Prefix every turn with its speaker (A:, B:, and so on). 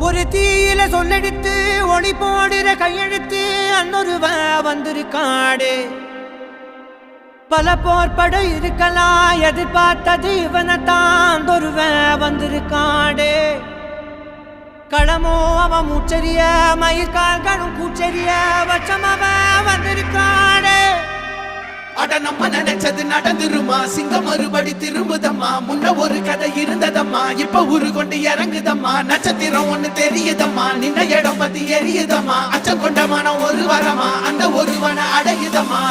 A: ஒரு தீயில சொல்லெடுத்து ஒளி போடுற கையெழுத்து அன்னொருவ வந்திருக்காடு. பல போர்பட இருக்கலாம் எதிர்பார்த்தது இவனைத்தான் ஒருவ வந்திருக்காடு. களமோ அவன் மூச்சரிய மயிர்கால்களும் கூச்சரிய வச்சம் அவன் வந்திருக்காடு.
B: அட நம்ம நினைச்சது நடந்துருமா, சிங்கம் மறுபடி திரும்புதம்மா. முன்ன ஒரு கதை இருந்ததம்மா, இப்ப உரு கொண்டு இறங்குதம்மா. நட்சத்திரம் ஒண்ணு தெரியுதம்மா, நின்ன இடம் பத்தி எரியுதம்மா. அச்சம் கொண்ட மனம் ஒரு வரமா, அந்த ஒருவனை அடையுதம்மா.